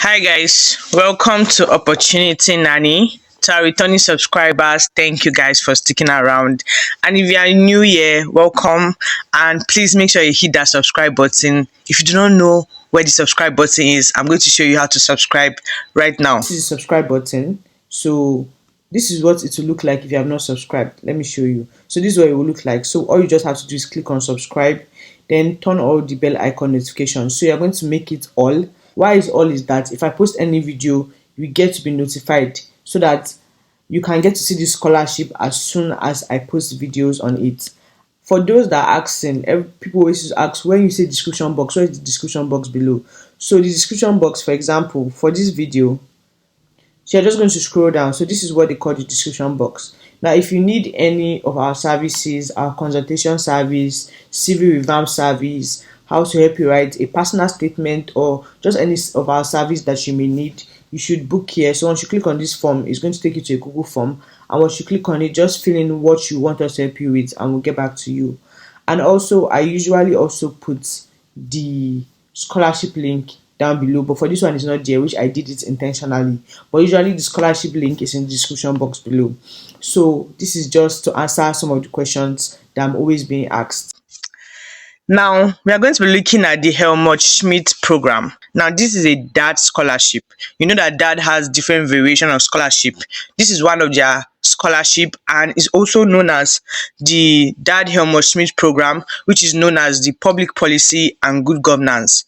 Hi guys, welcome to Opportunity Nanny. To our returning subscribers, thank you guys for sticking around. And if you are new here, welcome. And please make sure you hit that subscribe button. If you do not know where the subscribe button is, I'm going to show you how to subscribe right now. This is the subscribe button. So this is what it will look like if you have not subscribed. Let me show you. So this is what it will look like. So all you just have to do is click on subscribe, then turn all the bell icon notifications. So you're going to make it all. Why is all is that if I post any video, you get to be notified so that you can get to see the scholarship as soon as I post videos on it. For those that are asking, people always ask when you say description box, where is the description box below? So the description box, for example, for this video, so you're just going to scroll down. So this is what they call the description box. Now, if you need any of our services, our consultation service, CV revamp service, how to help you write a personal statement, or just any of our service that you may need, you should book here. So once you click on this form, it's going to take you to a Google form. And once you click on it, just fill in what you want us to help you with, and we'll get back to you. And also, I usually also put the scholarship link down below, but for this one it's not there, which I did it intentionally. But usually the scholarship link is in the description box below. So this is just to answer some of the questions that I'm always being asked. Now, we are going to be looking at the Helmut Schmidt program. Now, this is a DAAD scholarship. You know that DAAD has different variation of scholarship. This is one of their scholarship and is also known as the DAAD Helmut Schmidt program, which is known as the Public Policy and Good Governance.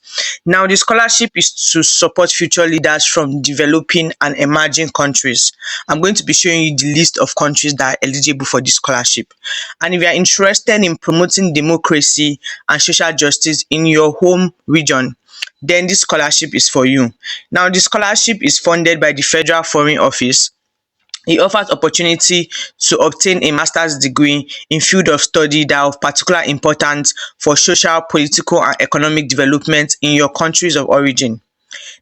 Now, the scholarship is to support future leaders from developing and emerging countries. I'm going to be showing you the list of countries that are eligible for this scholarship. And if you are interested in promoting democracy and social justice in your home region, then this scholarship is for you. Now, the scholarship is funded by the Federal Foreign Office. It offers opportunity to obtain a master's degree in field of study that are of particular importance for social, political, and economic development in your countries of origin.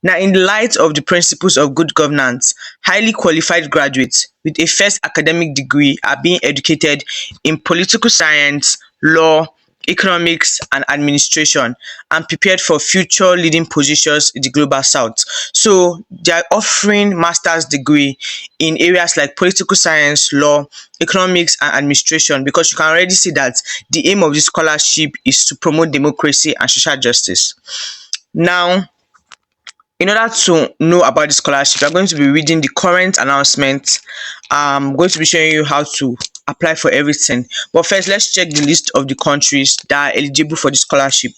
Now, in the light of the principles of good governance, highly qualified graduates with a first academic degree are being educated in political science, law, economics, and administration, and prepared for future leading positions in the global south. So they are offering master's degree in areas like political science, law, economics, and administration, because you can already see that the aim of this scholarship is to promote democracy and social justice. Now, in order to know about the scholarship, I'm going to be reading the current announcement. I'm going to be showing you how to apply for everything. But first, let's check the list of the countries that are eligible for the scholarship.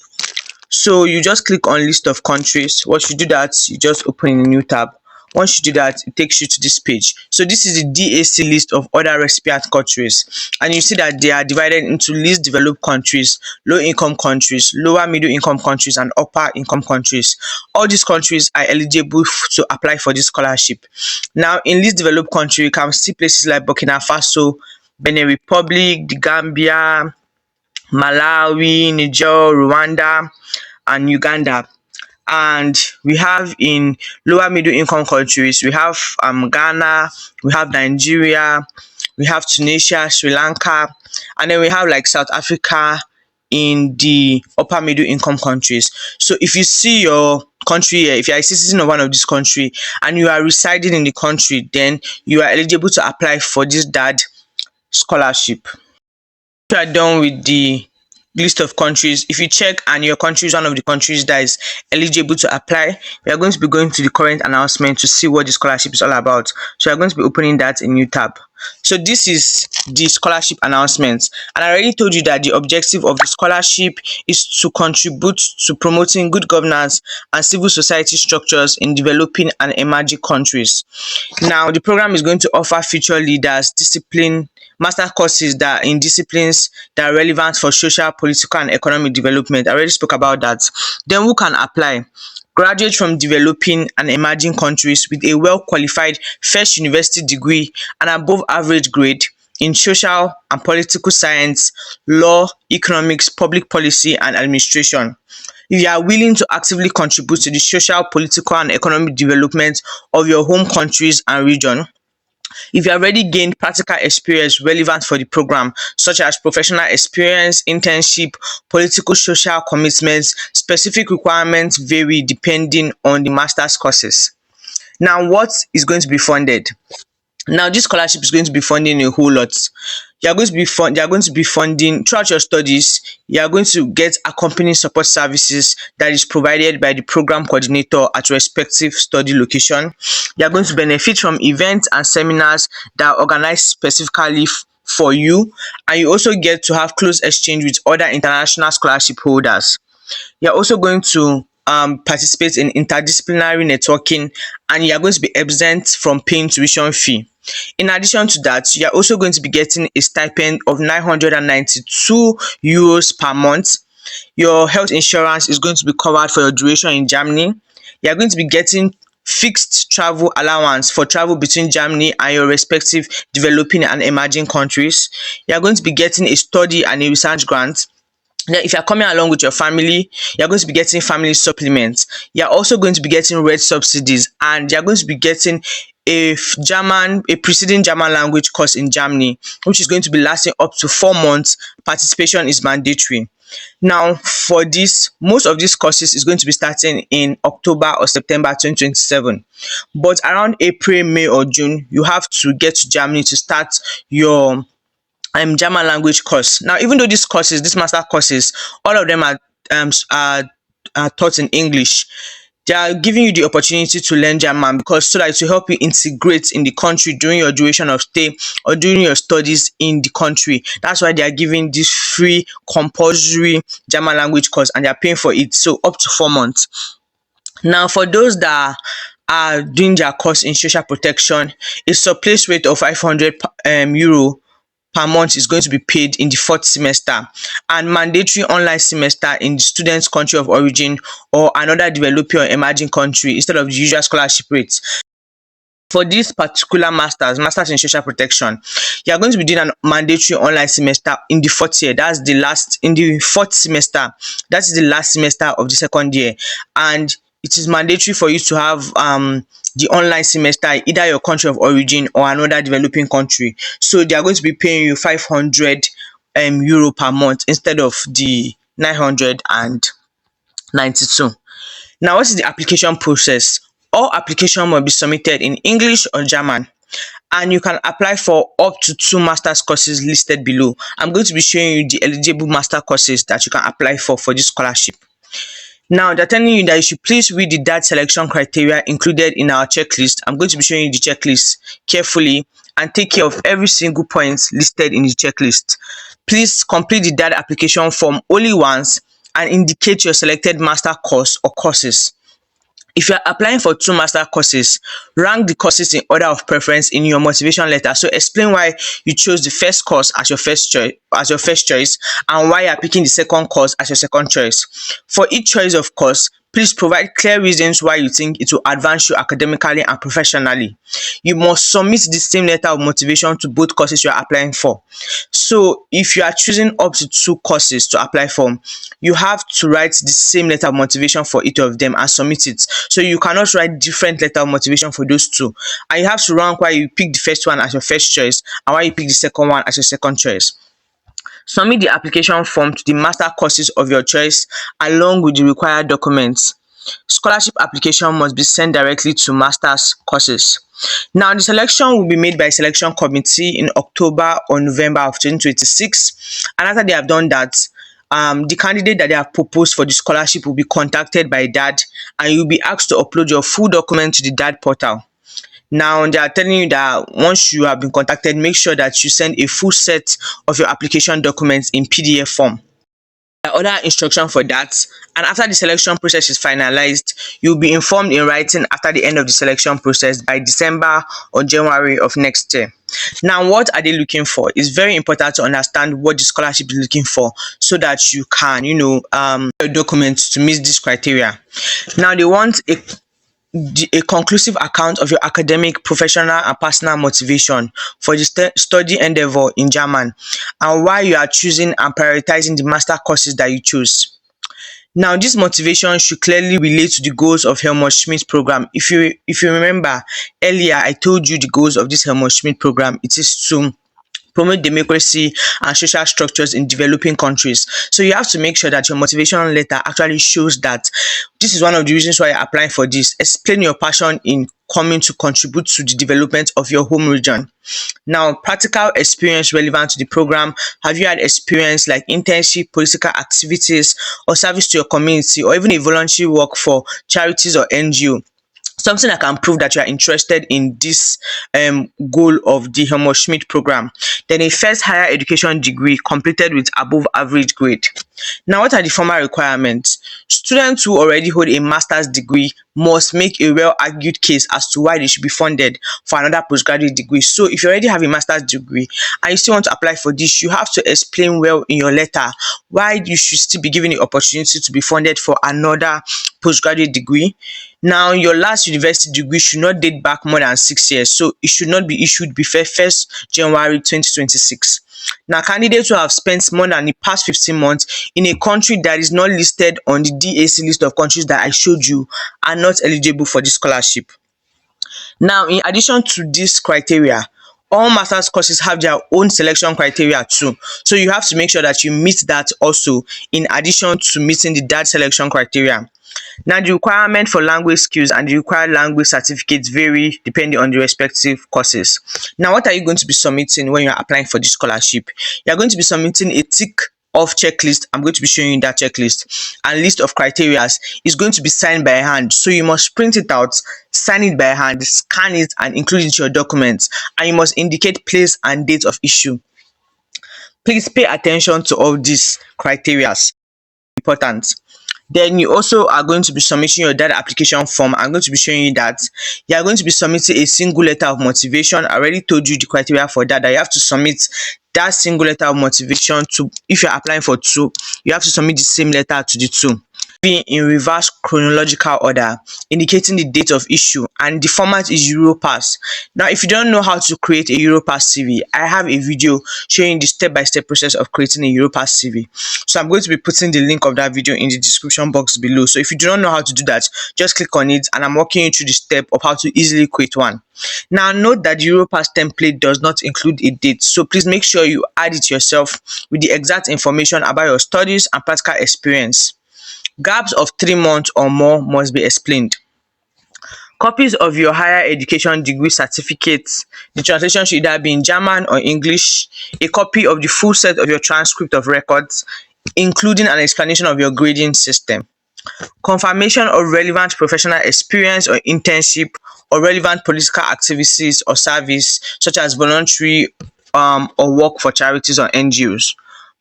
So you just click on list of countries. Once you do that, you just open a new tab. Once you do that, it takes you to this page. So this is the DAC list of other recipient countries, and you see that they are divided into least developed countries, low income countries, lower middle income countries, and upper income countries. All these countries are eligible to apply for this scholarship. Now, in least developed country, you can see places like Burkina Faso, Benin Republic, the Gambia, Malawi, Niger, Rwanda, and Uganda. And we have in lower middle income countries, we have Ghana, we have Nigeria, we have Tunisia, Sri Lanka, and then we have like South Africa in the upper middle income countries. So if you see your country here, if you are a citizen of one of these country and you are residing in the country, then you are eligible to apply for this DAAD scholarship. You are done with the list of countries, if you check and your country is one of the countries that is eligible to apply, we are going to be going to the current announcement to see what the scholarship is all about. So we are going to be opening that in new tab. So this is the scholarship announcement, and I already told you that the objective of the scholarship is to contribute to promoting good governance and civil society structures in developing and emerging countries. Now, the program is going to offer future leaders master courses that are in disciplines that are relevant for social, political, and economic development. I already spoke about that. Then who can apply? Graduates from developing and emerging countries with a well-qualified first university degree and above average grade in social and political science, law, economics, public policy, and administration. If you are willing to actively contribute to the social, political, and economic development of your home countries and region, If you have already gained practical experience relevant for the program, such as professional experience, internship, political social commitments, specific requirements vary depending on the master's courses. Now, what is going to be funded? Now, this scholarship is going to be funding a whole lot. They are going to be funding throughout your studies. You are going to get accompanying support services that is provided by the program coordinator at your respective study location. You are going to benefit from events and seminars that are organized specifically for you, and you also get to have close exchange with other international scholarship holders. You're also going to participate in interdisciplinary networking, and you're going to be exempt from paying tuition fee. In addition to that, you're also going to be getting a stipend of 992 euros per month. Your health insurance is going to be covered for your duration in Germany. You're going to be getting fixed travel allowance for travel between Germany and your respective developing and emerging countries. You're going to be getting a study and a research grant. Then if you're coming along with your family, you're going to be getting family supplements. You're also going to be getting red subsidies, and you're going to be getting a preceding German language course in Germany, which is going to be lasting up to 4 months. Participation is mandatory. Now, for this, most of these courses is going to be starting in October or September 2027. But around April, May, or June, you have to get to Germany to start your German language course. Now, even though these master courses, all of them are taught in English, they are giving you the opportunity to learn German, because so that it will help you integrate in the country during your duration of stay or during your studies in the country. That's why they are giving this free compulsory German language course, and they are paying for it, so up to 4 months. Now, for those that are doing their course in social protection, a surplus rate of 500 euro per month is going to be paid in the fourth semester, and mandatory online semester in the student's country of origin or another developing or emerging country instead of the usual scholarship rates. For this particular masters in social protection, you are going to be doing an mandatory online semester in the fourth year. That's the last in the fourth semester. That is the last semester of the second year, and it is mandatory for you to have the online semester in either your country of origin or another developing country. So they are going to be paying you 500 euro per month instead of the 992. Now, what is the application process? All application must be submitted in English or German, and you can apply for up to 2 master's courses listed below. I'm going to be showing you the eligible master courses that you can apply for this scholarship. Now, they're telling you that you should please read the DAAD selection criteria included in our checklist. I'm going to be showing you the checklist carefully and take care of every single point listed in the checklist. Please complete the DAAD application form only once and indicate your selected master course or courses. If you are applying for 2 master courses, rank the courses in order of preference in your motivation letter. So explain why you chose the first course as your first choice and why you are picking the second course as your second choice. For each choice of course, please provide clear reasons why you think it will advance you academically and professionally. You must submit the same letter of motivation to both courses you are applying for. So if you are choosing up to 2 courses to apply for, you have to write the same letter of motivation for each of them and submit it. So you cannot write different letter of motivation for those 2. And you have to rank why you pick the first one as your first choice and why you pick the second one as your second choice. Submit the application form to the master courses of your choice along with the required documents. Scholarship application must be sent directly to master's courses. Now, the selection will be made by selection committee in October or November of 2026, and after they have done that, the candidate that they have proposed for the scholarship will be contacted by DAAD, and you will be asked to upload your full document to the DAAD portal. Now, they are telling you that once you have been contacted, make sure that you send a full set of your application documents in PDF form. There are other instructions for that, and after the selection process is finalized, you'll be informed in writing after the end of the selection process by December or January of next year. Now, what are they looking for? It's very important to understand what the scholarship is looking for so that you can, your documents to meet this criteria. Now, they want a conclusive account of your academic, professional, and personal motivation for the study endeavor in German and why you are choosing and prioritizing the master courses that you choose. Now, this motivation should clearly relate to the goals of Helmut Schmidt program. If you remember earlier, I told you the goals of this Helmut Schmidt program. It is to promote democracy and social structures in developing countries. So you have to make sure that your motivation letter actually shows that this is one of the reasons why you're applying for this. Explain your passion in coming to contribute to the development of your home region. Now, practical experience relevant to the program. Have you had experience like internship, political activities, or service to your community, or even a voluntary work for charities or NGO? Something that can prove that you are interested in this goal of the Helmut Schmidt program. Then a first higher education degree completed with above average grade. Now, what are the formal requirements? Students who already hold a master's degree must make a well-argued case as to why they should be funded for another postgraduate degree. So if you already have a master's degree and you still want to apply for this, you have to explain well in your letter why you should still be given the opportunity to be funded for another postgraduate degree. Now, your last university degree should not date back more than 6 years, so it should not be issued before 1st January 2026. Now, candidates who have spent more than the past 15 months in a country that is not listed on the DAC list of countries that I showed you are not eligible for this scholarship. Now, in addition to this criteria, all master's courses have their own selection criteria too. So you have to make sure that you meet that also in addition to meeting the DAAD selection criteria. Now, the requirement for language skills and the required language certificates vary depending on the respective courses. Now, what are you going to be submitting when you are applying for this scholarship? You are going to be submitting a tick off checklist. I'm going to be showing you that checklist, and list of criteria is going to be signed by hand. So you must print it out, sign it by hand, scan it, and include it in your documents. And you must indicate place and date of issue. Please pay attention to all these criteria. Important. Then you also are going to be submitting your DAAD application form. I'm going to be showing you that you are going to be submitting a single letter of motivation. I already told you the criteria for that you have to submit that single letter of motivation to, if you're applying for two, you have to submit the same letter to the two. Be in reverse chronological order, indicating the date of issue, and the format is Europass. Now, if you don't know how to create a Europass CV, I have a video showing the step-by-step process of creating a Europass CV. So I'm going to be putting the link of that video in the description box below. So if you do not know how to do that, just click on it, and I'm walking you through the step of how to easily create one. Now, note that the Europass template does not include a date, so please make sure you add it yourself with the exact information about your studies and practical experience. Gaps of 3 months or more must be explained. Copies of your higher education degree certificates, the translation should either be in German or English, a copy of the full set of your transcript of records, including an explanation of your grading system. Confirmation of relevant professional experience or internship or relevant political activities or service such as voluntary or work for charities or NGOs.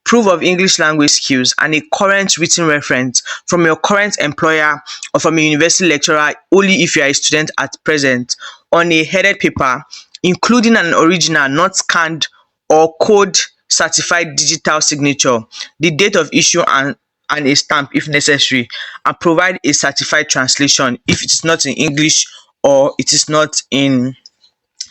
Proof of English language skills and a current written reference from your current employer or from a university lecturer only if you are a student at present on a headed paper, including an original not scanned or code certified digital signature, the date of issue and a stamp if necessary, and provide a certified translation if it is not in English or it is not in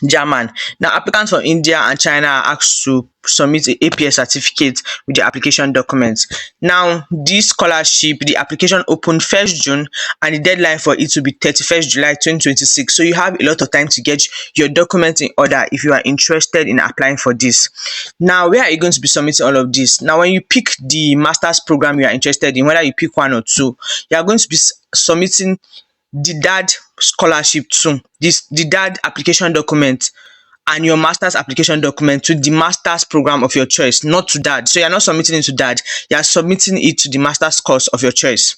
German. Now, applicants from India and China are asked to submit a APS certificate with the application documents. Now, this scholarship, the application opened 1st June and the deadline for it will be 31st July 2026. So you have a lot of time to get your documents in order if you are interested in applying for this. Now, where are you going to be submitting all of this? Now, when you pick the master's program you are interested in, whether you pick one or two, you are going to be submitting the DAAD scholarship too, the DAAD application document and your master's application document to the master's program of your choice, not to DAAD. So you're not submitting it to DAAD, you are submitting it to the master's course of your choice.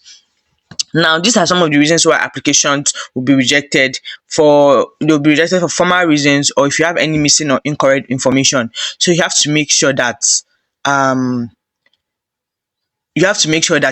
Now, these are some of the reasons why applications will be rejected. They'll be rejected for formal reasons or if you have any missing or incorrect information. So you have to make sure that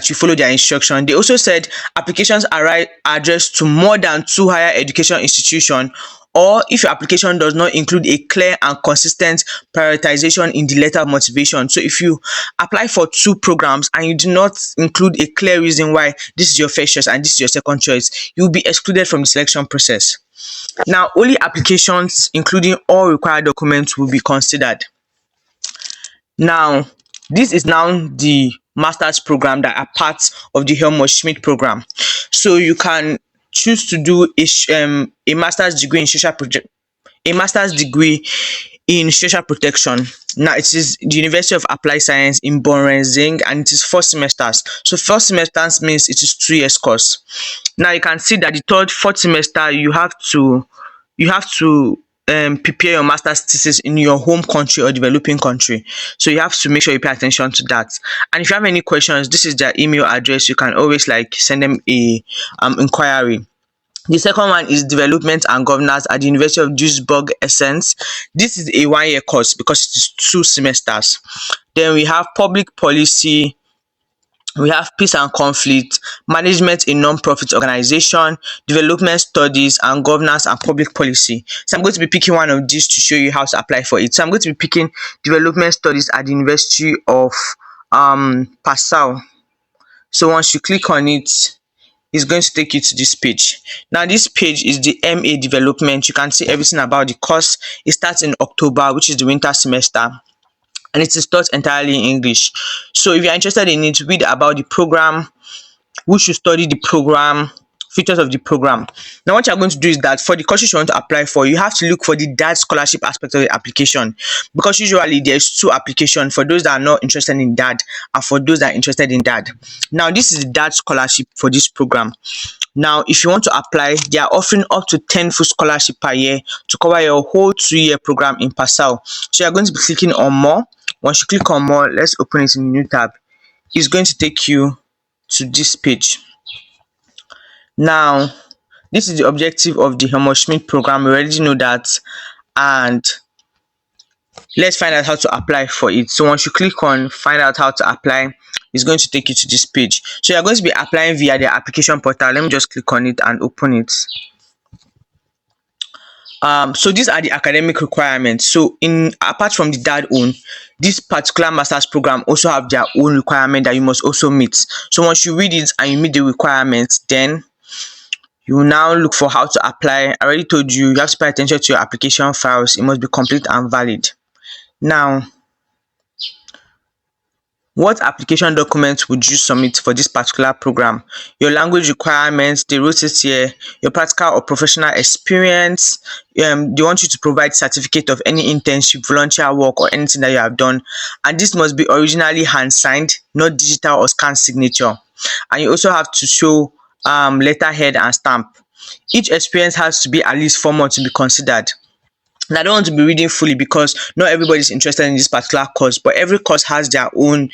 you follow their instruction. They also said applications are addressed to more than 2 higher education institutions, or if your application does not include a clear and consistent prioritization in the letter of motivation. So if you apply for 2 programs and you do not include a clear reason why this is your first choice and this is your second choice, you will be excluded from the selection process. Now, only applications including all required documents will be considered. Now, this is now the master's program that are part of the Helmut Schmidt program. So you can choose to do a master's degree in a master's degree in social protection. Now it is the University of Applied Science in Borenzing, and it is 4 semesters. So 4 semesters means it is 2 years course. Now you can see that the third, fourth semester you have to prepare your master's thesis in your home country or developing country. So you have to make sure you pay attention to that. And if you have any questions, this is their email address. You can always send them a inquiry. The second one is Development and Governance at the University of Duisburg Essence. This is a 1 year course because it is 2 semesters. Then we have Public Policy, we have Peace and Conflict, Management in Non-Profit Organization, Development Studies, and Governance and Public Policy. So I'm going to be picking one of these to show you how to apply for it. So I'm going to be picking Development Studies at the University of Passau. So once you click on it, it's going to take you to this page. Now this page is the MA Development. You can see everything about the course. It starts in October, which is the winter semester, and it is taught entirely in English. So if you're interested in it, read about the program, who should study the program, features of the program. Now what you're going to do is that for the courses you want to apply for, you have to look for the DAAD scholarship aspect of the application, because usually there's 2 applications for those that are not interested in DAAD and for those that are interested in DAAD. Now this is the DAAD scholarship for this program. Now if you want to apply, they are offering up to 10 full scholarship per year to cover your whole 2-year program in Passau. So you're going to be clicking on more. Once you click on more, let's open it in a new tab. It's going to take you to this page. Now this is the objective of the Helmut Schmidt program. We already know that, and let's find out how to apply for it. So once you click on find out how to apply, it's going to take you to this page. So you're going to be applying via the application portal. Let me just click on it and open it. So these are the academic requirements. So apart from the DAAD own, this particular master's program also have their own requirement that you must also meet. So once you read it and you meet the requirements, then you will now look for how to apply. I already told you, you have to pay attention to your application files. It must be complete and valid. Now, what application documents would you submit for this particular program? Your language requirements, they wrote it here, your practical or professional experience. They want you to provide certificate of any internship, volunteer work, or anything that you have done. And this must be originally hand signed, not digital or scanned signature. And you also have to show letterhead and stamp. Each experience has to be at least 4 months to be considered. And I don't want to be reading fully because not everybody is interested in this particular course, but every course has their own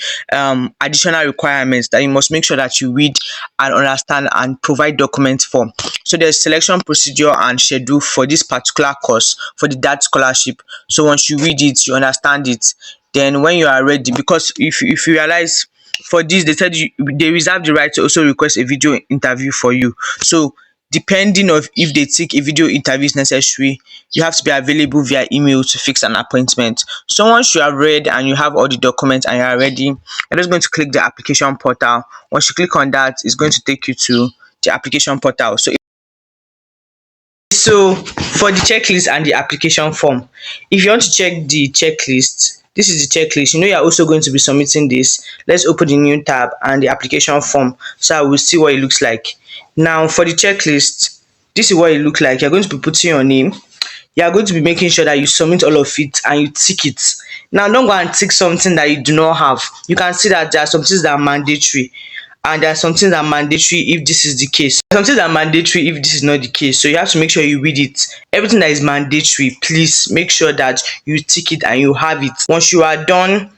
additional requirements that you must make sure that you read and understand and provide documents for. So there's selection procedure and schedule for this particular course for the DAAD scholarship. So once you read it, you understand it, then when you are ready, because if you realize for this, they said they reserve the right to also request a video interview for you. So depending on if they think a video interview is necessary, you have to be available via email to fix an appointment. So once you are read and you have all the documents and you are ready, you're just going to click the application portal. Once you click on that, it's going to take you to the application portal. So for the checklist and the application form, if you want to check the checklist, this is the checklist. You know you're also going to be submitting this. Let's open the new tab and the application form so I will see what it looks like. Now for the checklist, this is what it looks like. You're going to be putting your name. You are going to be making sure that you submit all of it and you tick it. Now don't go and tick something that you do not have. You can see that there are some things that are mandatory and there are some things that are mandatory if this is the case. Some things are mandatory if this is not the case. So you have to make sure you read it. Everything that is mandatory, please make sure that you tick it and you have it. Once you are done,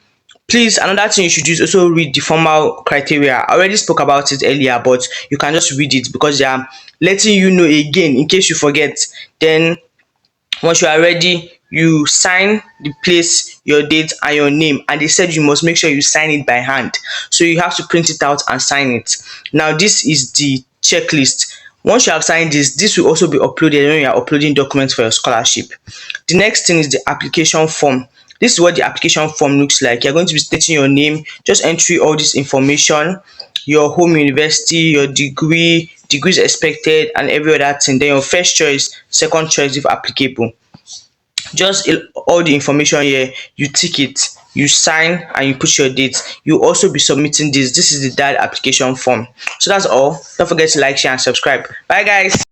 please, another thing you should do is also read the formal criteria. I already spoke about it earlier, but you can just read it because they are letting you know again in case you forget. Then once you are ready, you sign the place, your date, and your name. And they said you must make sure you sign it by hand. So you have to print it out and sign it. Now this is the checklist. Once you have signed this will also be uploaded when you are uploading documents for your scholarship. The next thing is the application form. This is what the application form looks like. You're going to be stating your name, just entry all this information, your home university, your degree, degrees expected, and every other thing. Then your first choice, second choice if applicable. Just all the information here, you tick it. you sign and you put your date. You also be submitting this. This is the DAAD application form. So that's all. Don't forget to like, share, and subscribe. Bye, guys.